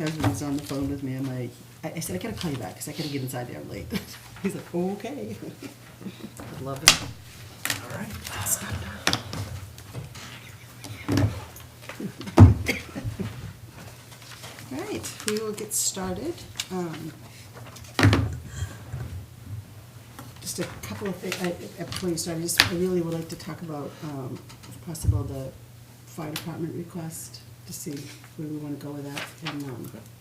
My husband was on the phone with me. I'm like, I said, I gotta call you back because I gotta get inside there late. He's like, okay. I love it. All right. All right, we will get started. Just a couple of things, before you start, I really would like to talk about, if possible, the fire department request, to see where we want to go with that, and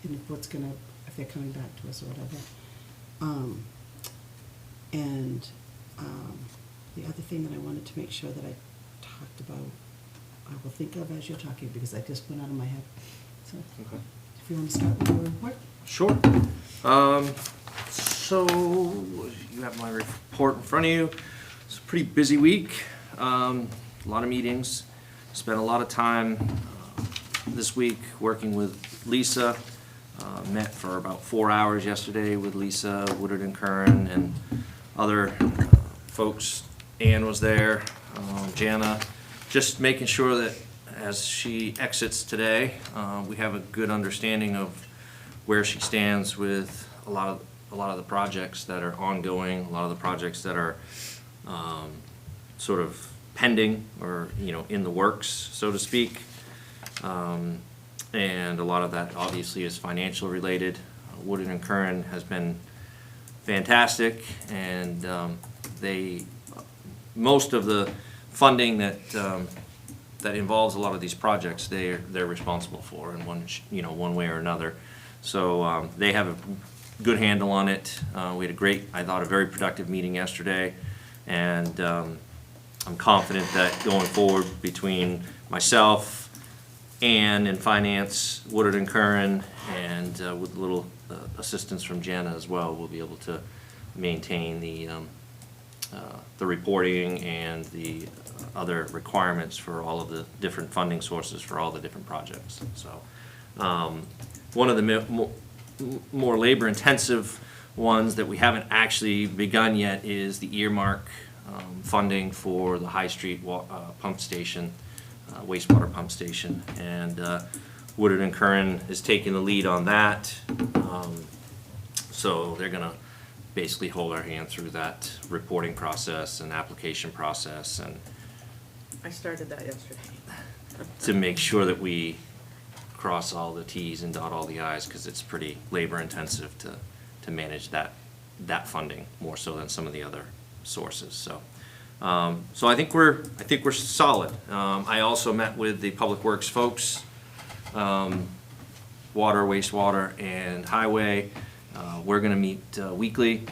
if what's gonna, if they're coming back to us or whatever. The other thing that I wanted to make sure that I talked about, I will think of as you're talking, because I just went out of my head. So, Okay. if you want to start with your report? Sure. So you have my report in front of you. It's a pretty busy week. A lot of meetings. Spent a lot of time this week working with Lisa. Met for about 4 hours yesterday with Lisa, Woodard and Curran, and other folks. Ann was there, Jana, just making sure that as she exits today, we have a good understanding of where she stands with a lot of the projects that are ongoing, a lot of the projects that are sort of pending or in the works, so to speak. And a lot of that obviously is financial related. Woodard and Curran has been fantastic, and most of the funding that involves a lot of these projects, they're responsible for in one way or another. So they have a good handle on it. We had I thought, a very productive meeting yesterday, and I'm confident that going forward between myself, Ann in finance, Woodard and Curran, and with a little assistance from Jana as well, we'll be able to maintain the reporting and the other requirements for all of the different funding sources for all the different projects. So one of the more labor-intensive ones that we haven't actually begun yet is the earmark funding for the High Street pump station, wastewater pump station, and Woodard and Curran is taking the lead on that. So they're gonna basically hold our hand through that reporting process and application process, and I started that yesterday. to make sure that we cross all the Ts and dot all the Is, because it's pretty labor intensive to manage that funding more so than some of the other sources. So I think we're solid. I also met with the Public Works folks, water, wastewater, and highway. We're going to meet weekly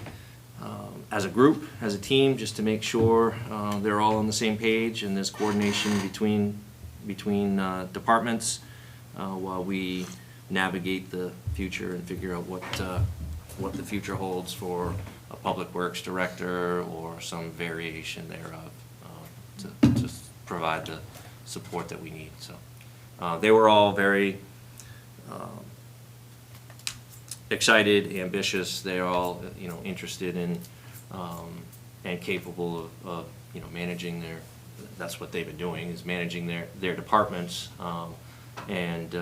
as a group, as a team, just to make sure they're all on the same page and there's coordination between departments while we navigate the future and figure out what the future holds for a Public Works director or some variation thereof to provide the support that we need. So they were all very excited, ambitious. They're all interested in and capable of managing that's what they've been doing, is managing their departments and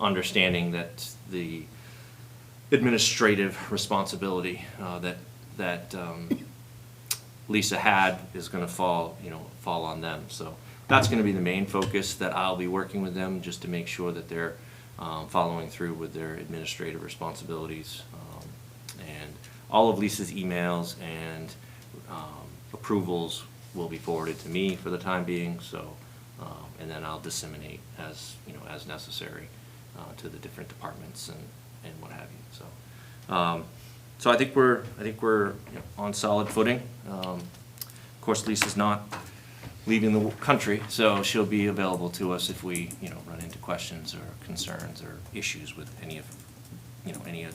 understanding that the administrative responsibility that Lisa had is going to fall on them. So that's going to be the main focus, that I'll be working with them just to make sure that they're following through with their administrative responsibilities. And all of Lisa's emails and approvals will be forwarded to me for the time being. So, and then I'll disseminate as necessary to the different departments and what have you. So I think we're on solid footing. Of course, Lisa's not leaving the country, so she'll be available to us if we run into questions or concerns or issues with any of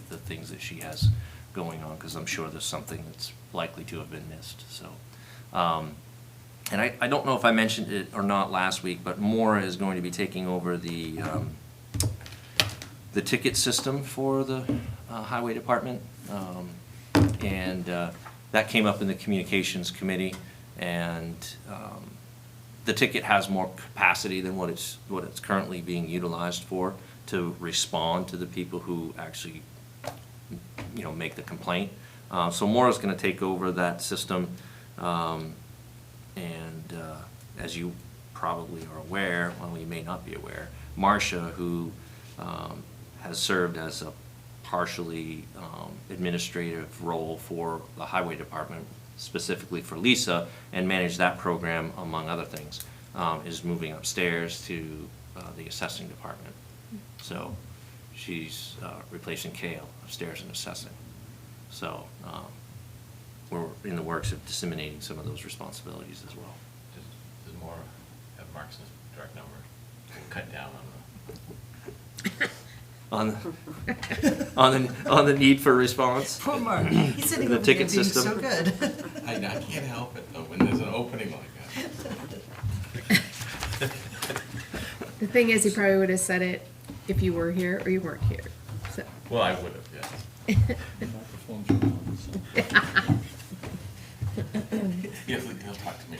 the things that she has going on, because I'm sure there's something that's likely to have been missed. So, and I don't know if I mentioned it or not last week, but Maura is going to be taking over the ticket system for the highway department, and that came up in the communications committee, and the ticket has more capacity than what it's currently being utilized for to respond to the people who actually, you know, make the complaint. So Maura's gonna take over that system. And as you probably are aware, well, you may not be aware, Marcia, who has served as a partially administrative role for the highway department, specifically for Lisa, and managed that program, among other things, is moving upstairs to the assessing department. So she's replacing Kale upstairs in assessing. So we're in the works of disseminating some of those responsibilities as well. Does Maura have Mark's direct number? We'll cut down On the need for response. Poor Mark, he's sitting The over there ticket being system. so good. I can't help it though, when there's an opening like that. The thing is, he probably would have said it if you were here or you weren't here. So, Well, I would have, yes. He'll talk to me.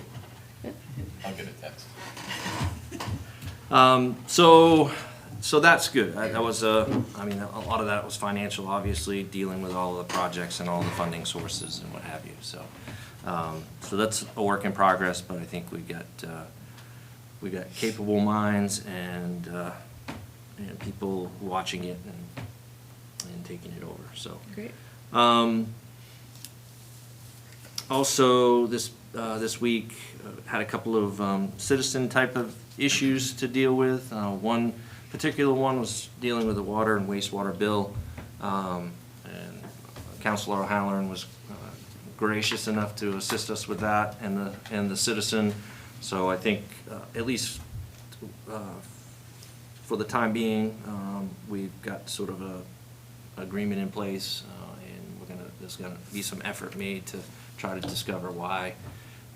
I'll get a text. So that's good. That was I mean, a lot of that was financial, obviously, dealing with all the projects and all the funding sources and what have you. So that's a work in progress, but I think we got capable minds and people watching it and taking it over. So. great. Also, this week, had a couple of citizen type of issues to deal with. One particular one was dealing with the water and wastewater bill, and Councilor O'Halloran was gracious enough to assist us with that and the citizen. So I think, at least for the time being, we've got sort of a agreement in place, and there's gonna be some effort made to try to discover why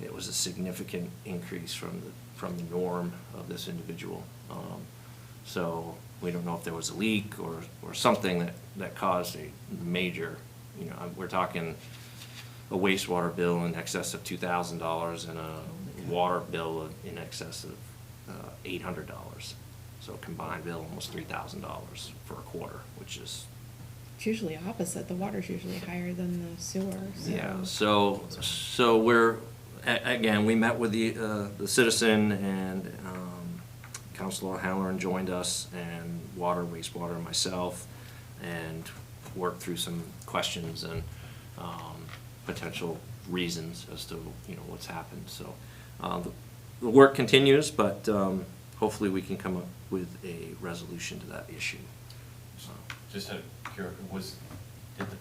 it was a significant increase from the norm of this individual. So we don't know if there was a leak or something that caused a major, you know, we're talking a wastewater bill in excess of $2,000 and a water bill in excess of $800. So a combined bill almost $3,000 for a quarter, which is. It's usually opposite. The water's usually higher than the sewer. So. Yeah, so we're, again, we met with the citizen, and Councilor Halloran joined us, and water, wastewater, and myself, and worked through some questions and potential reasons as to, you know, what's happened. So the work continues, but hopefully we can come up with a resolution to that issue. Just out of curiosity, did the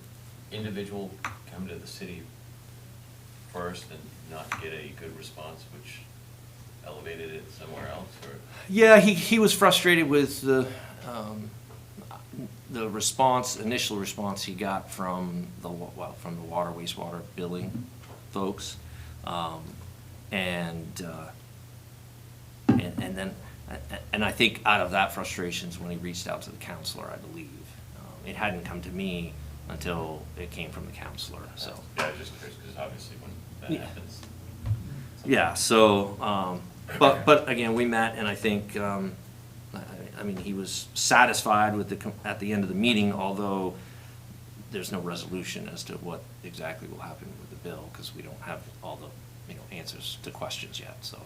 individual come to the city first and not get a good response, which elevated it somewhere else, or? Yeah, he was frustrated with the initial response he got from the water wastewater billing folks, and then I think out of that frustration is when he reached out to the counselor, I believe. It hadn't come to me until it came from the counselor. So Yeah, I was just curious, because obviously when that Yeah. happens. yeah, so but again, we met, and I think I mean, he was satisfied with at the end of the meeting, although there's no resolution as to what exactly will happen with the bill, because we don't have all the, you know, answers to questions yet. So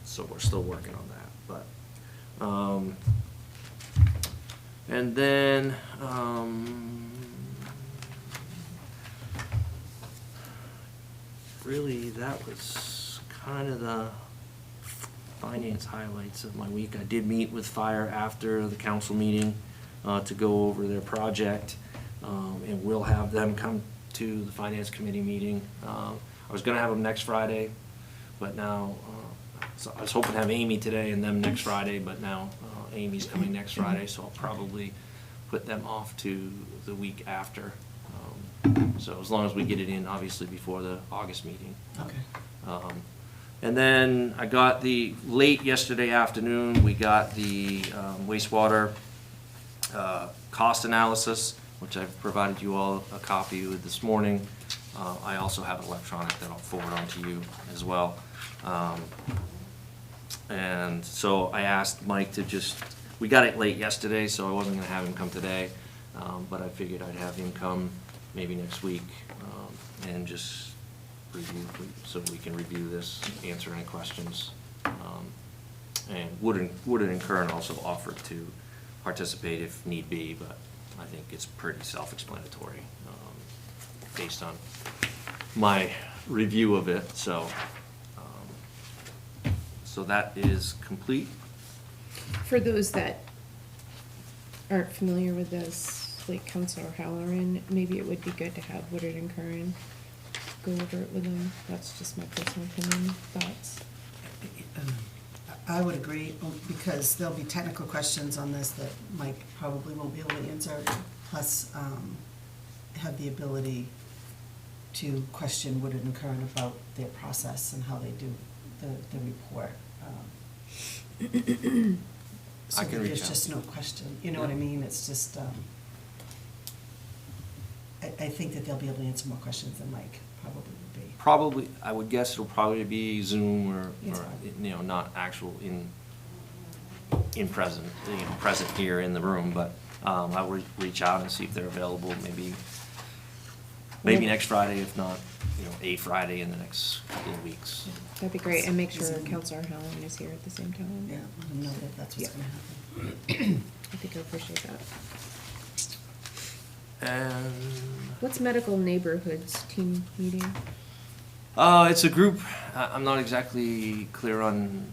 so we're still working on that. But and then really, that was kind of the finance highlights of my week. I did meet with Fire after the council meeting to go over their project, and we'll have them come to the finance committee meeting. I was gonna have them next Friday, but now, so I was hoping to have Amy today and them next Friday, but now Amy's coming next Friday, so I'll probably put them off to the week after. So as long as we get it in, obviously, before the August meeting. Okay. And then I got late yesterday afternoon, we got the wastewater cost analysis, which I've provided you all a copy with this morning. I also have an electronic that I'll forward on to you as well. And so I asked Mike to just we got it late yesterday, so I wasn't gonna have him come today, but I figured I'd have him come maybe next week, and just review, so we can review this, answer any questions. And Wood and Kern also offered to participate if need be, but I think it's pretty self-explanatory, based on my review of it, so that is complete. For those that aren't familiar with this, like Counselor Halloran, maybe it would be good to have Woodard and Curran go over it with them. That's just my personal opinion, thoughts. I would agree, because there'll be technical questions on this that Mike probably won't be able to answer, plus have the ability to question Woodard and Curran about their process and how they do the report. So I can that reach there's out. just no question, you know what I Yeah. mean? It's just, I think that they'll be able to answer more questions than Mike probably would be. Probably, I would guess it'll probably be Zoom or, Yeah. not actual in present, present here in the room, but I would reach out and see if they're available, maybe Yeah. next Friday, if not, a Friday in the next couple of weeks. That'd be great, and make sure Zoom. Counselor Halloran is here at the same time. Yeah, let them know that that's what's Yeah. gonna happen. I think I appreciate that. And, What's Medical Neighborhoods team meeting? it's a group, I'm not exactly clear on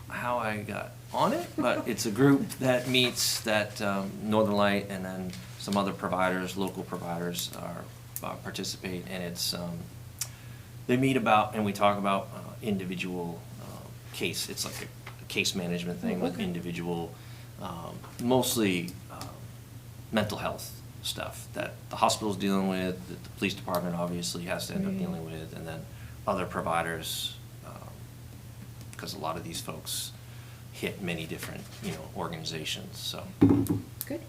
how I got on it, but it's a group that meets, that Northern Light and then some other providers, local providers participate, and it's, they meet about, and we talk about individual case, it's like a case management thing with Okay. individual, mostly mental health stuff that the hospital's dealing with, that the police department obviously has to end up Right. dealing with, and then other providers, because a lot of these folks hit many different, organizations, so. Good.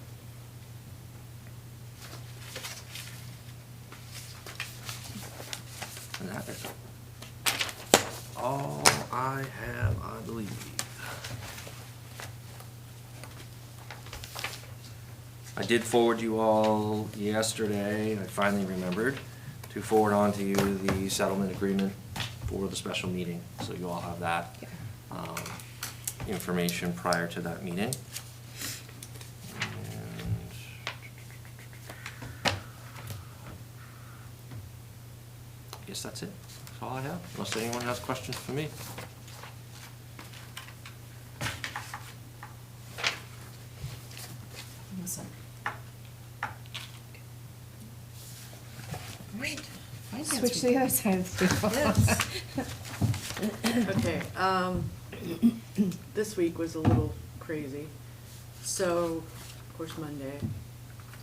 And that is all I have, I believe. I did forward you all yesterday, I finally remembered to forward on to you the settlement agreement for the special meeting, so you all have that Yeah. information prior to that meeting. And I guess that's it. That's all I have, unless anyone has questions for me. Listen. Right. Finance Switch to the other side of the table. Okay, this week was a little crazy. So, of course, Monday,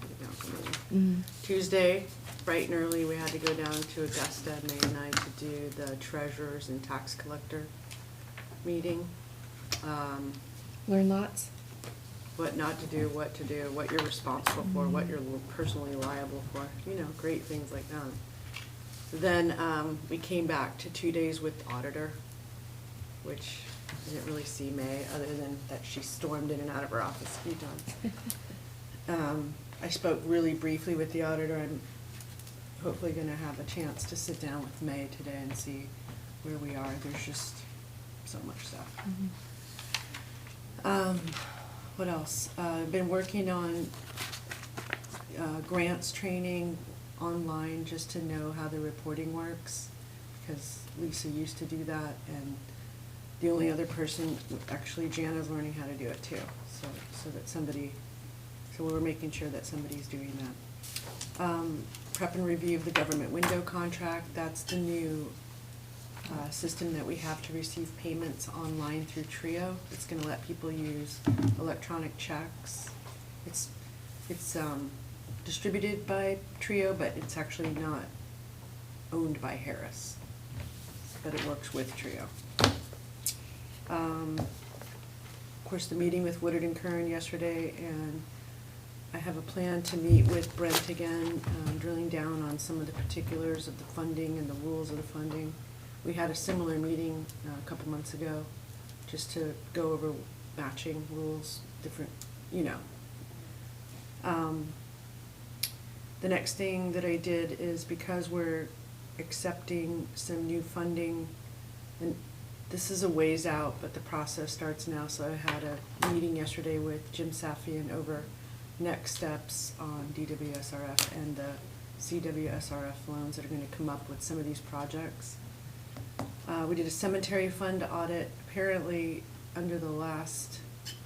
city council meeting. Tuesday, bright and early, we had to go down to Augusta, May and I, to do the treasurers and tax collector meeting. Learn lots. What not to do, what to do, what you're responsible for, what you're personally liable for, great things like that. Then, we came back to 2 days with the auditor, which I didn't really see May, other than that she stormed in and out of her office a few times. I spoke really briefly with the auditor. I'm hopefully gonna have a chance to sit down with May today and see where we are. There's just so much stuff. What else? I've been working on grants training online just to know how the reporting works, because Lisa used to do that, and the only other person, actually Jana's learning how to do it too, so we're making sure that somebody's doing that. Prep and review of the government window contract, that's the new system that we have to receive payments online through Trio. It's gonna let people use electronic checks. It's distributed by Trio, but it's actually not owned by Harris, but it works with Trio. Of course, the meeting with Woodard and Kern yesterday, and I have a plan to meet with Brent again, drilling down on some of the particulars of the funding and the rules of the funding. We had a similar meeting a couple months ago, just to go over matching rules different, you know. The next thing that I did is because we're accepting some new funding, and this is a ways out, but the process starts now, so I had a meeting yesterday with Jim Safian over next steps on DWSRF and the CWSRF loans that are gonna come up with some of these projects. We did a cemetery fund audit. Apparently, under the last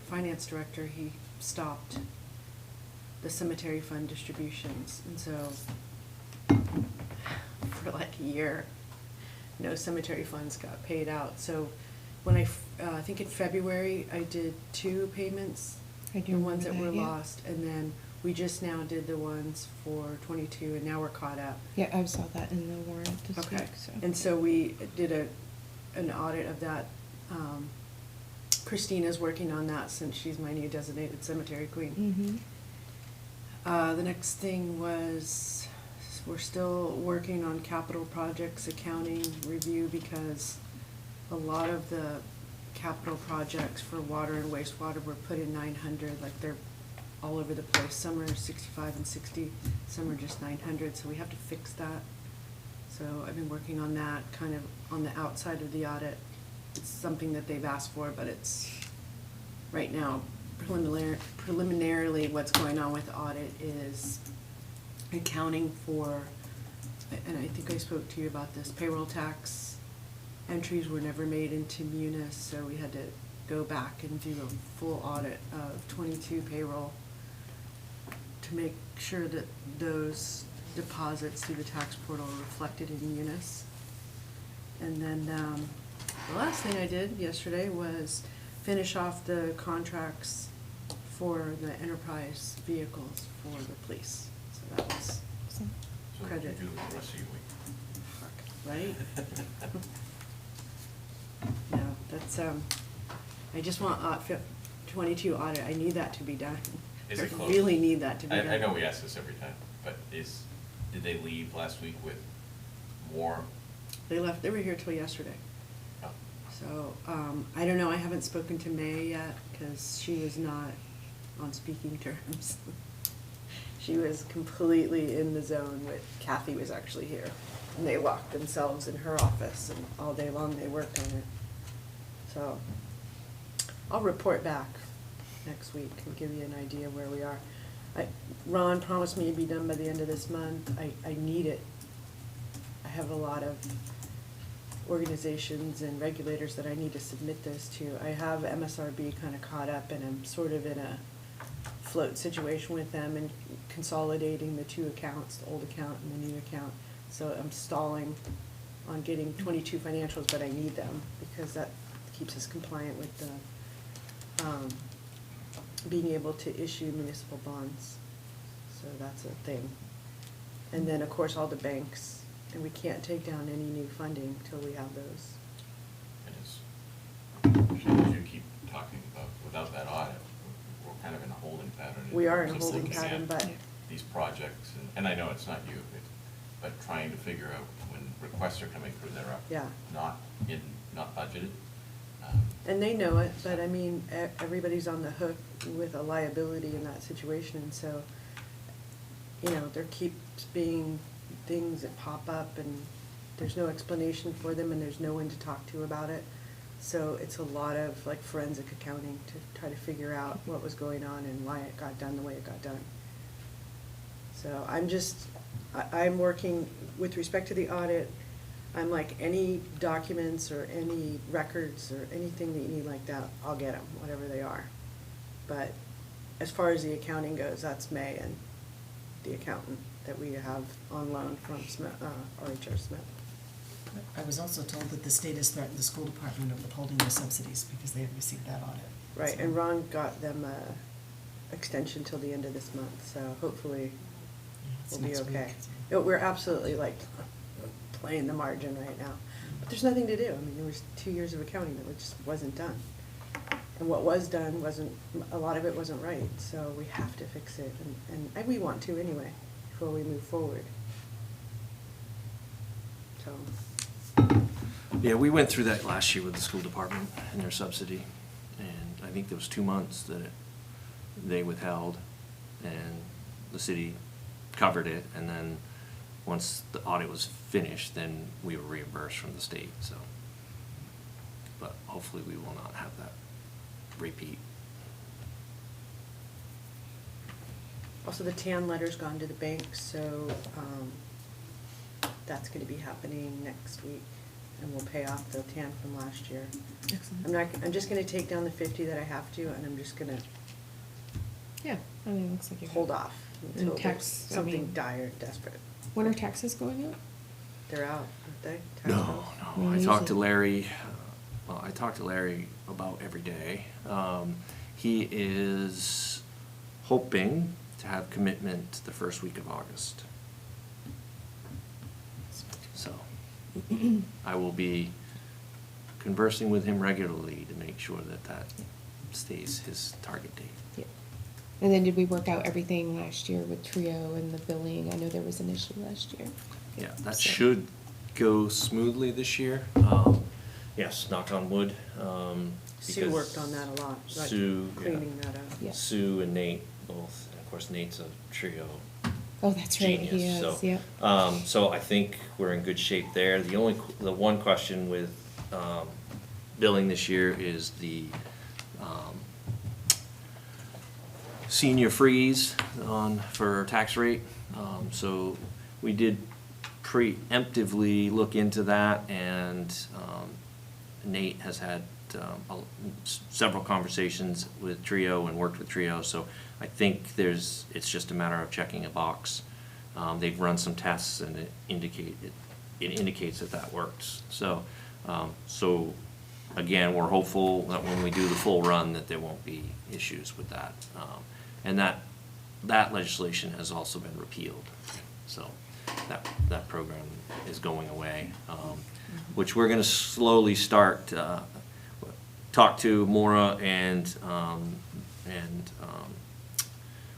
finance director, he stopped the cemetery fund distributions, and so for like a year, no cemetery funds got paid out. So when I think in February, I did 2 payments, I do the ones that remember were that, yeah. lost, and then we just now did the ones for 22, and now we're caught up. Yeah, I saw that in the warrant this Okay, week, so. and so we did an audit of that. Christina's working on that since she's my new designated cemetery queen. Mm-hmm. The next thing was, we're still working on capital projects accounting review because a lot of the capital projects for water and wastewater were put in 900, like they're all over the place. Some are 65 and 60, some are just 900, so we have to fix that. So I've been working on that, kind of on the outside of the audit. It's something that they've asked for, but it's, right now, preliminarily, what's going on with the audit is accounting for, and I think I spoke to you about this, payroll tax entries were never made into Munis, so we had to go back and do a full audit of 22 payroll to make sure that those deposits through the tax portal are reflected in Munis. And then the last thing I did yesterday was finish off the contracts for the enterprise vehicles for the police. So that was, So, So what do you do the rest of your week? right? No, that's, I just want 22 audit, I need that to be done. Is it I close? really need that to be done. I know we ask this every time, but did they leave last week with more? They were here till yesterday. Oh, So, I don't know, I haven't spoken to May yet, because she was not on speaking terms. She was completely in the zone with, Kathy was actually here, and they locked themselves in her office, and all day long they worked on it. So, I'll report back next week and give you an idea where we are. Ron promised me it'd be done by the end of this month. I need it. I have a lot of organizations and regulators that I need to submit this to. I have MSRB kind of caught up, and I'm sort of in a float situation with them and consolidating the 2 accounts, the old account and the new account. So I'm stalling on getting 22 financials, but I need them because that keeps us compliant with the being able to issue municipal bonds. So that's a thing. And then, of course, all the banks, and we can't take down any new funding till we have those. and as you keep talking about, without that audit, we're kind of in a holding pattern. We are in a terms of holding looking pattern, at but these projects, and I know it's not you, but trying to figure out when requests are coming through, they're Yeah. not budgeted. and they know it, but I mean, everybody's on the hook with a liability in that situation, and so, you know, there keeps being things that pop up, and there's no explanation for them, and there's no one to talk to about it. So it's a lot of like forensic accounting to try to figure out what was going on and why it got done the way it got done. So I'm working, with respect to the audit, I'm like, any documents or any records or anything that you need like that, I'll get them, whatever they are. But as far as the accounting goes, that's May and the accountant that we have on loan from Smith, RHR Smith. I was also told that the state has threatened the school department of withholding their subsidies because they have received that audit. Right, So- and Ron got them a extension till the end of this month, so hopefully Yeah, it's we'll be next week, okay. so. No, we're absolutely like playing the margin right now, but there's nothing to do. I mean, there was 2 years of accounting that just wasn't done. And what was done wasn't, a lot of it wasn't right, so we have to fix it, and we want to anyway, before we move forward. So, Yeah, we went through that last year with the school department and their subsidy, and I think there was 2 months that they withheld, and the city covered it, and then once the audit was finished, then we were reimbursed from the state, so. But hopefully we will not have that repeat. Also, the TAN letter's gone to the bank, so, that's gonna be happening next week, and we'll pay off the TAN from last year. Excellent. I'm just gonna take down the 50 that I have to, and I'm just gonna Yeah, I mean, it looks like you hold off And until tax, there's I something mean- dire, desperate. When are taxes going up? They're out, aren't they? Tax No, bills? no, Well, I talked to usually- Larry, well, I talked to Larry about every day. He is hoping to have commitment the first week of August. So, I will be conversing with him regularly to make sure that that stays his target date. Yeah. And then did we work out everything last year with Trio and the billing? I know there was an issue last year. Yeah, that So- should go smoothly this year. Yes, knock on wood. Sue because worked on that a lot, like Sue, yeah. cleaning that up. Yeah. Sue and Nate both, and of course Nate's a Trio Oh, that's right, he genius, so. is, yep. So I think we're in good shape there. The one question with, billing this year is the, senior freeze for tax rate. So we did preemptively look into that, and Nate has had several conversations with Trio and worked with Trio, so I think it's just a matter of checking a box. They've run some tests, and it indicates that works. So, again, we're hopeful that when we do the full run, that there won't be issues with that. And that legislation has also been repealed, so that program is going away, which we're gonna slowly start, talk to Maura and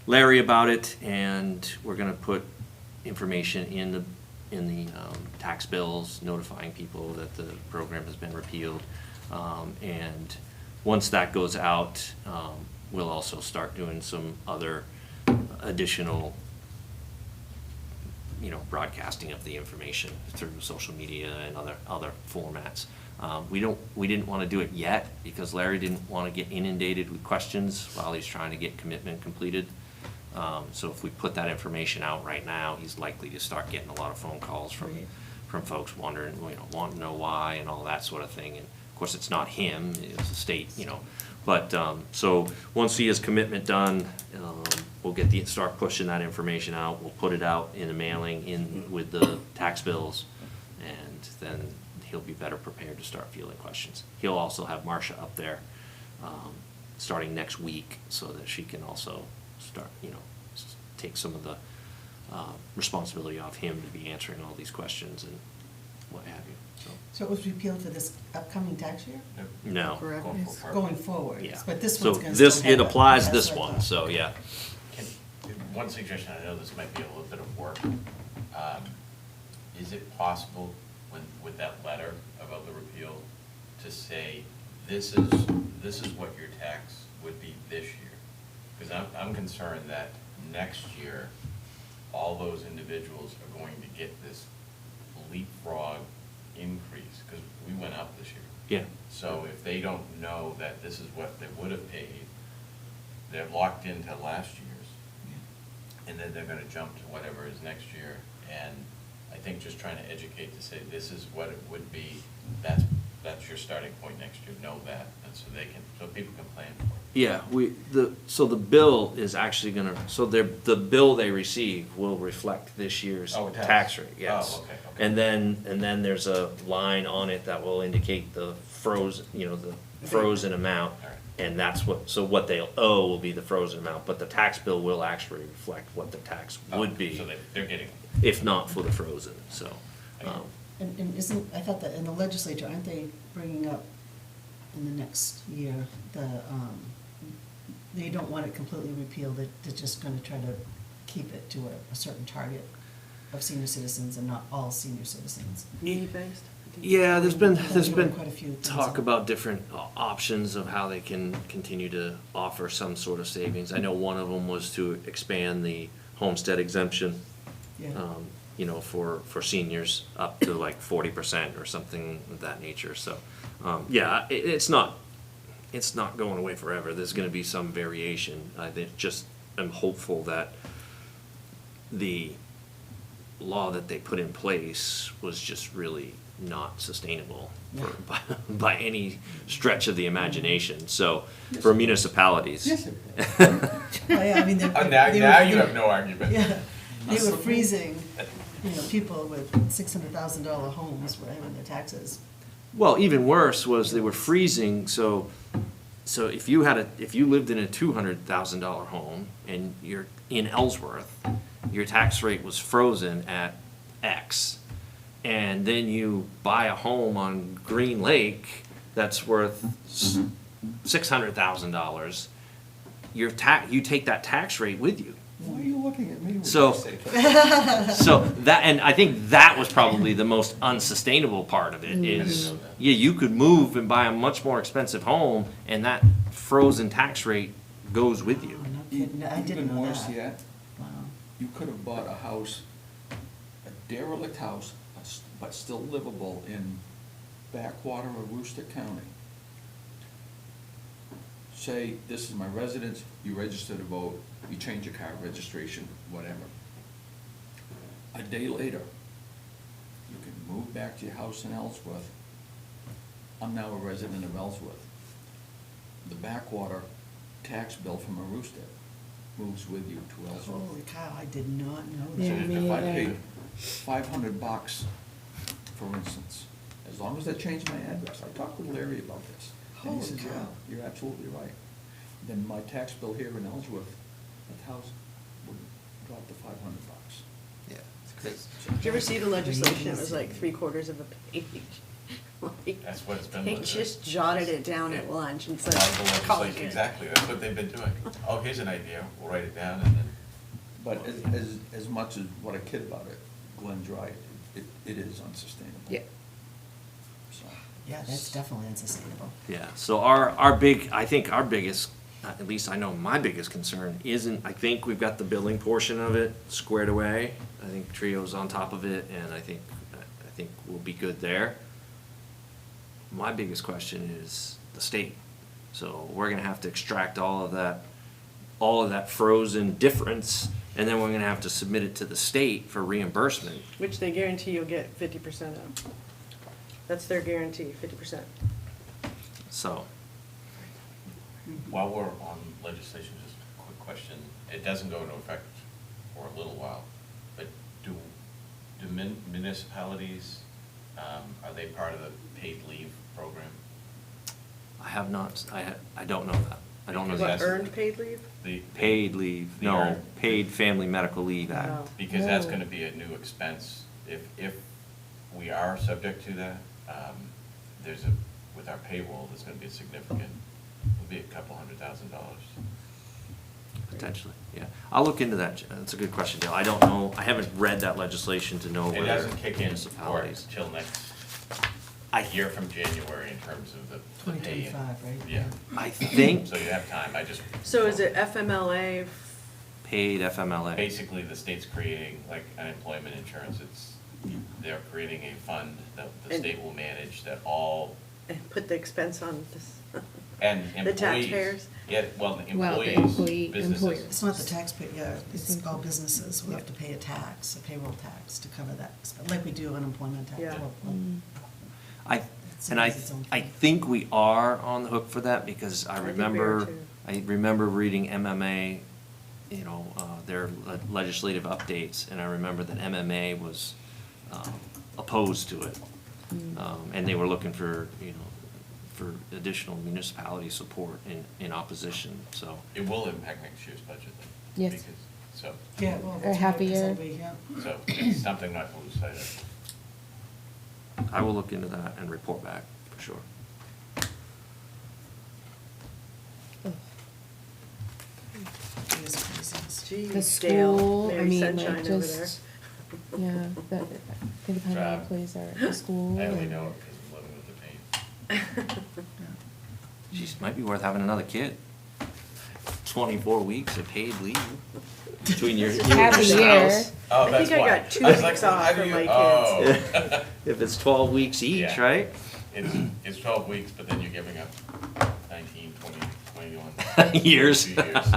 Larry about it, and we're gonna put information in the tax bills notifying people that the program has been repealed. And once that goes out, we'll also start doing some other additional, broadcasting of the information through social media and other formats. We didn't want to do it yet because Larry didn't want to get inundated with questions while he's trying to get commitment completed. So if we put that information out right now, he's likely to start getting a lot of phone calls from folks wondering, wanting to know why and all that sort of thing. And of course, it's not him, it's the state, But, so, once he has commitment done, we'll start pushing that information out, we'll put it out in a mailing with the tax bills, and then he'll be better prepared to start fielding questions. He'll also have Marcia up there, starting next week, so that she can also start, take some of the, responsibility off him to be answering all these questions and what have you, so. So it was repealed for this upcoming tax year? No. Correct. It's going forward, Yeah. but this So one's gonna still have it applies That's this what I one, thought. so, yeah. One suggestion, I know this might be a little bit of work. Is it possible with that letter about the repeal to say, this is what your tax would be this year? Because I'm concerned that next year, all those individuals are going to get this leapfrog increase, because we went up this year. Yeah. So if they don't know that this is what they would have paid, they're locked into last year's, and then they're gonna jump to whatever is next year. And I think just trying to educate to say, this is what it would be, that's your starting point next year, know that, and so people can plan for it. Yeah, so the bill is actually the bill they receive will reflect this year's Oh, tax. tax rate, yes. Oh, okay. And then there's a line on it that will indicate the frozen, the frozen amount. All right. And that's what they'll owe will be the frozen amount, but the tax bill will actually reflect what the tax would be, So they're getting, if not for the frozen, so. And I thought that in the legislature, aren't they bringing up in the next year, they don't want it completely repealed, they're just gonna try to keep it to a certain target of senior citizens and not all senior citizens. Need-based? Yeah, there's been Quite a few things. talk about different options of how they can continue to offer some sort of savings. I know one of them was to expand the homestead exemption, Yeah. you know, for seniors up to like 40% or something of that nature. So, yeah, it's not going away forever. There's gonna be some variation. I think just am hopeful that the law that they put in place was just really not sustainable by any stretch of the imagination. So for municipalities. Yes, it is. Oh, yeah, I mean, they Now they you were- have no argument. Yeah, they were freezing, people with $600,000 homes, right, on their taxes. Well, even worse was they were freezing, so if you lived in a $200,000 home and you're in Ellsworth, your tax rate was frozen at X. And then you buy a home on Green Lake that's worth $600,000, you take that tax rate with you. Why are you looking at me when So- you say that? So that, and I think that was probably the most unsustainable part of it is, know that. yeah, you could move and buy a much more expensive home and that frozen tax rate goes with you. Oh, no kidding, I didn't know Even worse that. yet, Wow. you could have bought a house, a derelict house, but still livable in backwater of Worcester County. Say, this is my residence, you register to vote, you change your car registration, whatever. A day later, you can move back to your house in Ellsworth. I'm now a resident of Ellsworth. The backwater tax bill from Aroostook moves with you to Ellsworth. Holy cow, I did not know Yeah, that. me If I neither. paid $500, for instance, as long as I change my address, I talked with Larry about this. And he Holy says, yeah, cow. you're absolutely right. Then my tax bill here in Ellsworth, that house would drop to $500. Yeah. Did you ever see the legislation? It was like 3/4 of a page. Like, That's what it's been They like. just jotted it down at Yeah. lunch and A said, lot of the call it legislation, good. exactly, that's what they've been doing. Oh, here's an idea, we'll write it down and then. But as much as what I kid about it, Glenn's right, it is unsustainable. Yeah. So. Yeah, that's definitely unsustainable. Yeah, so I think our biggest, at least I know my biggest concern isn't, I think we've got the billing portion of it squared away. I think Trio's on top of it, and I think we'll be good there. My biggest question is the state. So we're gonna have to extract all of that frozen difference, and then we're gonna have to submit it to the state for reimbursement. Which they guarantee you'll get 50% of. That's their guarantee, 50%. So, While we're on legislation, just a quick question. It doesn't go into effect for a little while, but do municipalities, are they part of the paid leave program? I have not, I don't know that. I don't know Because the What, that's- earned paid leave? The Paid leave, The no, earned- paid Family Medical Leave Act. Oh. Because that's Oh. gonna be a new expense. If we are subject to that, with our payroll, there's gonna be a significant, it'll be a couple $100,000. Potentially, yeah. I'll look into that. That's a good question, Dale. I don't know, I haven't read that legislation to know It whether doesn't kick in for municipalities. till next I- year from January in terms of the pay. 2025, right? Yeah. I think So you have time, I just. So is it FMLA? paid FMLA. Basically, the state's creating like unemployment insurance, they're creating a fund that the And- state will manage that all, And put the expense on this. and The employees. taxpayers? Yeah, well, the Well, the employees, businesses. employers. It's not the taxpayer, yeah, it's all businesses will have to pay a tax, a payroll tax to cover that, like we do unemployment tax. Yeah. Well, And I It's its own thing. think we are on the hook for that because I I think we are remember, too. I remember reading MMA, their legislative updates, and I remember that MMA was opposed to it. And they were looking for, for additional municipality support in opposition, so. It will impact next year's budget then. Yes. because- So, Yeah, well, Or that's half what a I said, year. yeah. so it's something not to lose sight of. I will look into that and report back, for sure. It is craziness. Geez, The Dale, school, I Mary mean, Sunshine like, over there. just, Yeah, that, independent Drive. employees are at the school. I only and- know it because I'm living with the pain. Geez, might be worth having another kid. 24 weeks of paid leave between you and Half your a year. spouse. Oh, I that's think I why. got 2 was like, weeks well, off how do for you- my oh. If it's 12 weeks each, Yeah. right? It's 12 weeks, but then you're giving up 19, 20, 21. Years. 2 years.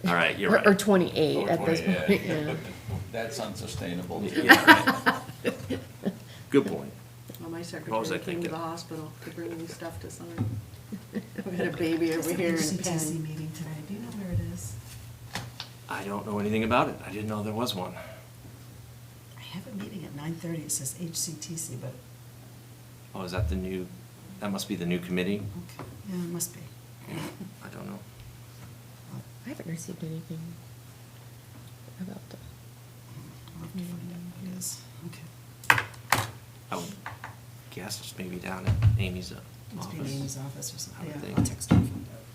All right, you're Or right. 28 Or at this 20, point, yeah. yeah. That's unsustainable. Yeah, right. Good point. Well, my was I secretary came to thinking? the hospital to bring me stuff to sign. We had a baby over here and a HCTC pen. meeting today, do you know where it is? I don't know anything about it. I didn't know there was one. I have a meeting at 9:30, it says HCTC, but, Oh, is that the new, that must be the new committee? okay, yeah, it must be. I don't know. I haven't received anything about the. I'll have to find out what it is, okay. I would guess it's maybe down at Amy's Must be in office. Amy's office or I something, would yeah, think. I'll text her and find out.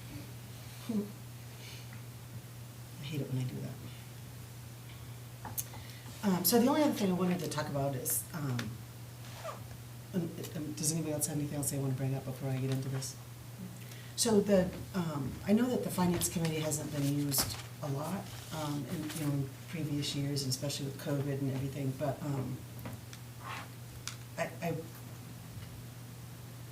I hate it when I do that. So the only other thing I wanted to talk about is, does anybody else have anything else they want to bring up before I get into this? So I know that the finance committee hasn't been used a lot, in previous years, and especially with COVID and everything, but,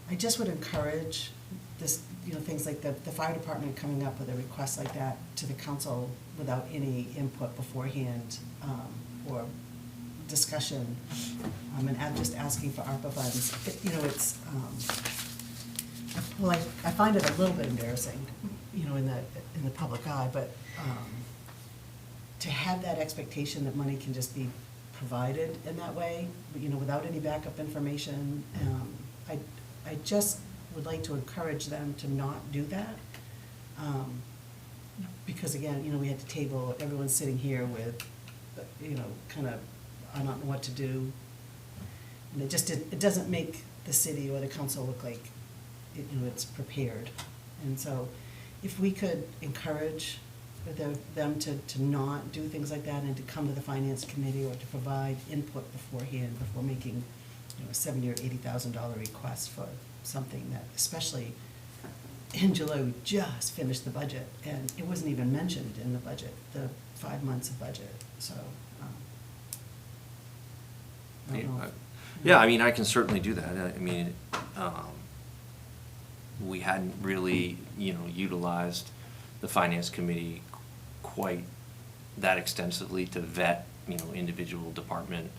I just would encourage this, things like the fire department coming up with a request like that to the council without any input beforehand, or discussion, and just asking for ARPA funds. It's, well, I find it a little bit embarrassing, in the public eye, but, to have that expectation that money can just be provided in that way, without any backup information, I just would like to encourage them to not do that. Because again, we had to table, everyone's sitting here with, kind of, I don't know what to do. And it doesn't make the city or the council look like, it's prepared. And so if we could encourage them to not do things like that and to come to the finance committee or to provide input beforehand before making, a $70,000 or $80,000 request for something that, especially in July, we just finished the budget, and it wasn't even mentioned in the budget, the 5 months of budget, so, I don't know. Yeah, I mean, I can certainly do that. I mean, we hadn't really, utilized the finance committee quite that extensively to vet, individual department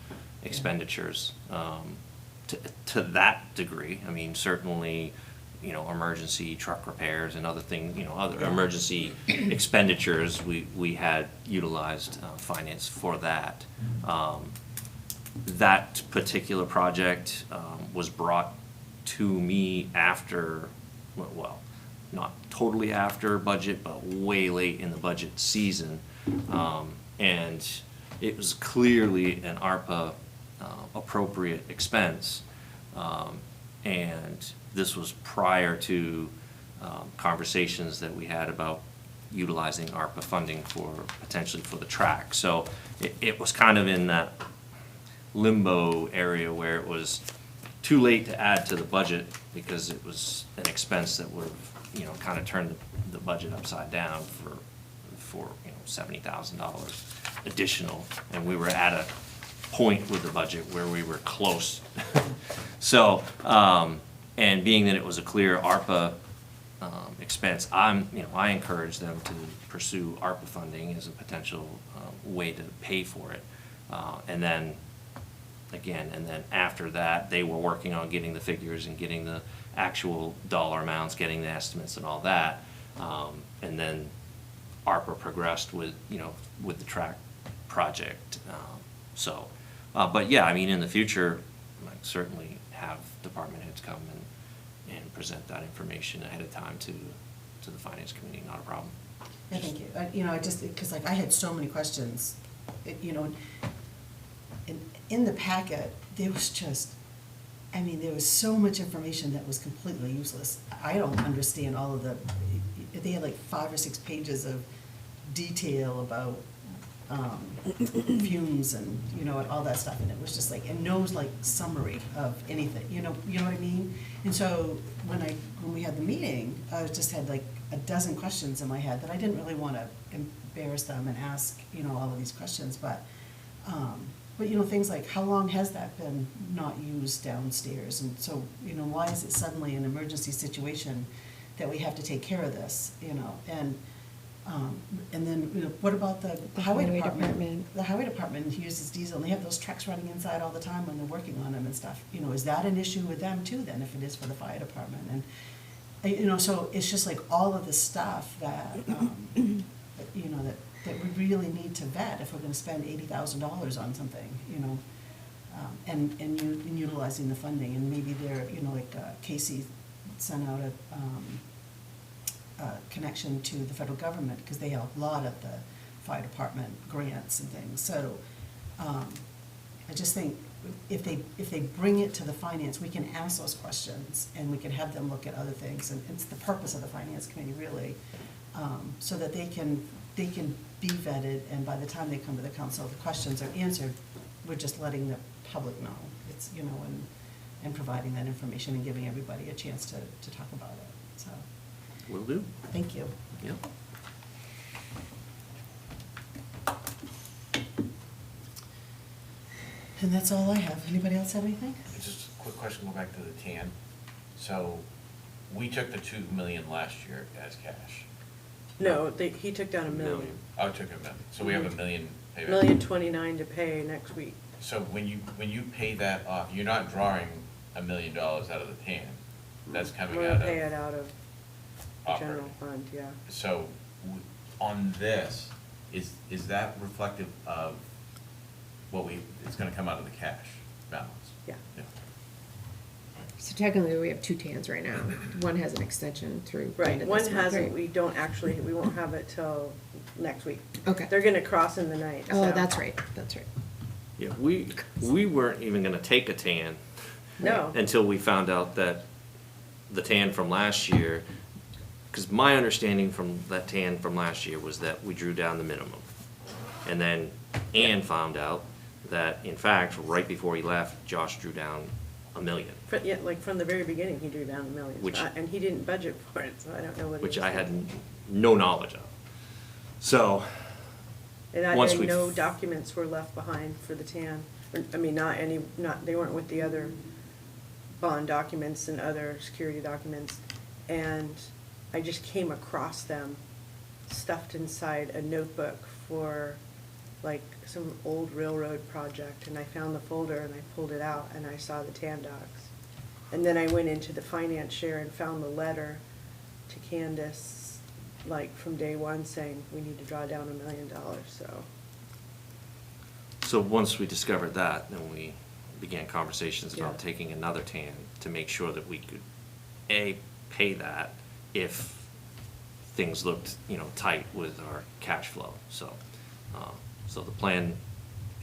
expenditures. To that degree, I mean, certainly, emergency truck repairs and other things, other Yeah. emergency expenditures, we had utilized finance for that. That particular project was brought to me after, well, not totally after budget, but way late in the budget season. And it was clearly an ARPA appropriate expense. And this was prior to conversations that we had about utilizing ARPA funding potentially for the track. So it was kind of in that limbo area where it was too late to add to the budget because it was an expense that would have, kind of turned the budget upside down for $70,000 additional. And we were at a point with the budget where we were close. So, and being that it was a clear ARPA expense, I encourage them to pursue ARPA funding as a potential way to pay for it. And then after that, they were working on getting the figures and getting the actual dollar amounts, getting the estimates and all that. And then ARPA progressed with the track project. But yeah, I mean, in the future, I'd certainly have department heads come and present that information ahead of time to the finance committee, not a problem. Yeah, thank you. I just, because I had so many questions, in the packet, there was just, there was so much information that was completely useless. I don't understand all of they had like 5 or 6 pages of detail about fumes and, you know, and all that stuff, and it was just like, and no, like, summary of anything, you know what I mean? And so, when we had the meeting, I just had like a dozen questions in my head that I didn't really wanna embarrass them and ask, you know, all of these questions, but, you know, things like, how long has that been not used downstairs? And so, you know, why is it suddenly an emergency situation that we have to take care of this, you know? And then, you know, what about the highway highway department? department. The highway department uses diesel, and they have those trucks running inside all the time when they're working on them and stuff. You know, is that an issue with them too then, if it is for the fire department? And, you know, so it's just like all of the stuff that, you know, that we really need to vet if we're gonna spend $80,000 on something, you know? And utilizing the funding, and maybe they're, you know, like Casey sent out a connection to the federal government, because they have a lot of the fire department grants and things. So, I just think if they bring it to the finance, we can ask those questions, and we can have them look at other things, and it's the purpose of the finance committee, really, so that they can be vetted, and by the time they come to the council, the questions are answered. We're just letting the public know, it's, you know, and providing that information and giving everybody a chance to talk about it, so, Will do. thank you. Yep. And that's all I have. Anybody else have anything? Just a quick question, go back to the tan. So, we took the 2 million last year as cash. No, he took down $1 million. Oh, took $1 million, so we have $1 million payback. $1,029,000 to pay next week. So when you pay that off, you're not drawing $1 million out of the tan, that's coming We're out of. gonna pay it out of the general operating. fund, yeah. So, on this, is that reflective of it's gonna come out of the cash balance? Yeah. So technically, we have two TANs right now. One has an extension through the end Right, of one this month, hasn't, right? we won't have it till next week. Okay. They're gonna cross in the night, Oh, so- that's right, that's right. Yeah, we weren't even gonna take a tan. No. Until we found out that the tan from last year, because my understanding from that tan from last year was that we drew down the minimum. And then Ann found out that, in fact, right before he left, Josh drew down $1 million. Yeah, like from the very beginning, he drew down $1 million. Which- And he didn't budget for it, so I don't know what. he Which was I had doing. no knowledge of. So, once And we no documents were left behind for the TAN. I mean, they weren't with the other bond documents and other security documents. And I just came across them stuffed inside a notebook for like some old railroad project. And I found the folder and I pulled it out and I saw the TAN docs. And then I went into the finance share and found the letter to Candace, like from day one, saying we need to draw down $1 million, so. so once we discovered that, then we began conversations about Yeah. taking another tan to make sure that we could, A, pay that if things looked, tight with our cash flow. So, so the plan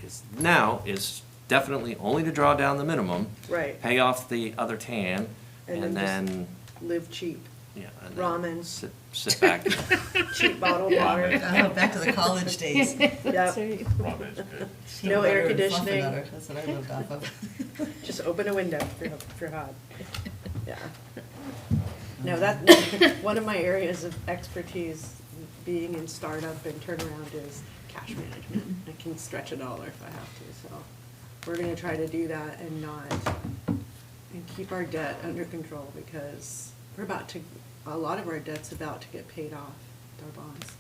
is definitely only to draw down the minimum. Right. Pay off the other tan, And and then then, Live cheap, yeah. and then ramen. Sit back. cheap bottled water. Oh, back to the college days. Yep. That's right. Ramen is good. No air Butter and conditioning. Fluffernutter, that's what I lived off of. Just open a window if you're hot. Yeah. No, that, one of my areas of expertise, being in startup and turnaround, is cash management. I can stretch a dollar if I have to, so we're gonna try to do that and keep our debt under control, because a lot of our debt's about to get paid off, our bonds.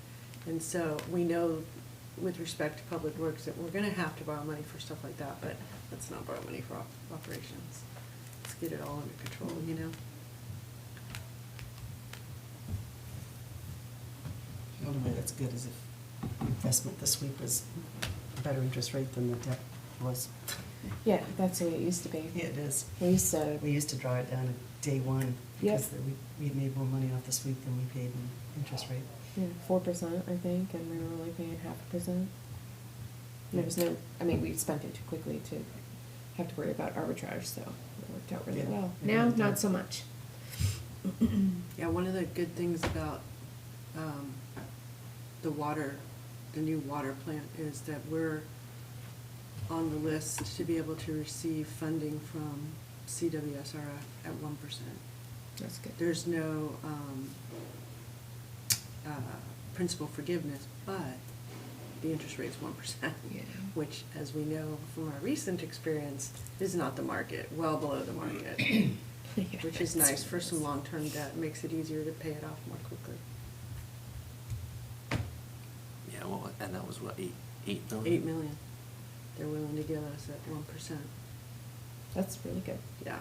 And so we know, with respect to public works, that we're gonna have to borrow money for stuff like that, but let's not borrow money for operations. Let's get it all under control, you know? The only way that's good is if investment, the sweep is a better interest rate than the debt was. Yeah, that's the way it used to be. Yeah, it is. We used to, We used to draw it down at day one, Yep. because we made more money off the sweep than we paid in interest rate. 4%, I think, and we were only paying 0.5%. There was no, we spent it too quickly to have to worry about arbitrage, so it worked out really Yeah, well. it Now, really did. not so much. Yeah, one of the good things about the water the new water plant is that we're on the list to be able to receive funding from CWSRF at 1%. That's good. There's no principal forgiveness, but the interest rate's 1%. Yeah. Which, as we know from our recent experience, is not the market, well below the market. Yeah, Which is that's nice for some nice. long-term debt, makes it easier to pay it off more quickly. Yeah, well, and that was what, 8 million? 8 million, they're willing to give us at 1%, That's really good. yeah.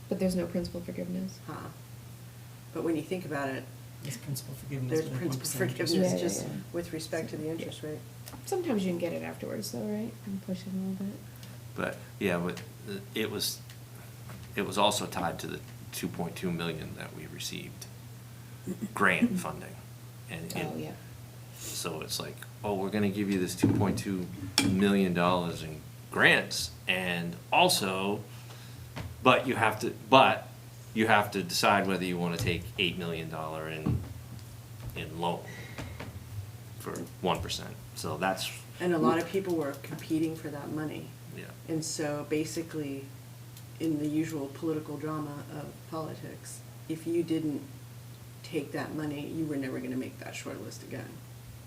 But there's no principal forgiveness? Huh. But when you think about it, There's principal forgiveness. there's but at principal 1% interest forgiveness rate. Yeah, just yeah. with respect to the interest rate. Sometimes you can get it afterwards though, right? And push it a little bit. But, yeah, but it was also tied to the 2.2 million that we received grant funding. And Oh, yeah. so it's like, oh, we're gonna give you this $2.2 million in grants, and also, but you have to decide whether you wanna take $8 million in loan for 1%. So that's, And a lot of people were competing for that money. yeah. And so basically, in the usual political drama of politics, if you didn't take that money, you were never gonna make that short list again.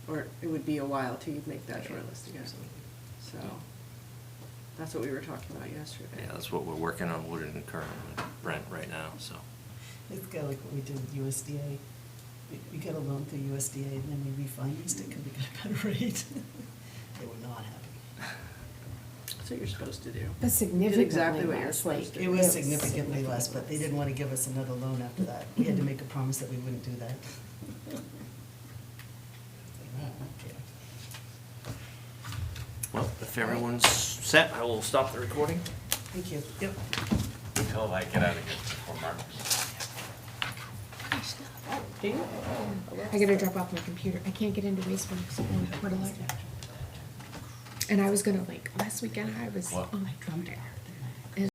Or it would be a while till you'd make that short list again. So, that's what we were talking about yesterday. Yeah, that's what we're working on, Woodard and Curran with Brent right now, so. It's kind of like what we did with USDA. We got a loan through USDA and then we refinanced it because we got a better rate. They were not happy. That's what you're supposed to do. But You significantly did exactly what you're less, supposed like, to. It was significantly less, but they didn't want to give us another loan after that. We had to make a promise that we wouldn't do that. Well, if everyone's set, I will stop the recording. Thank you. Yep. Until I get out of here before Mark. I gotta drop off my computer. I can't get into Wasteworks or Port Electric. And I was gonna last weekend I was What? on my drum there.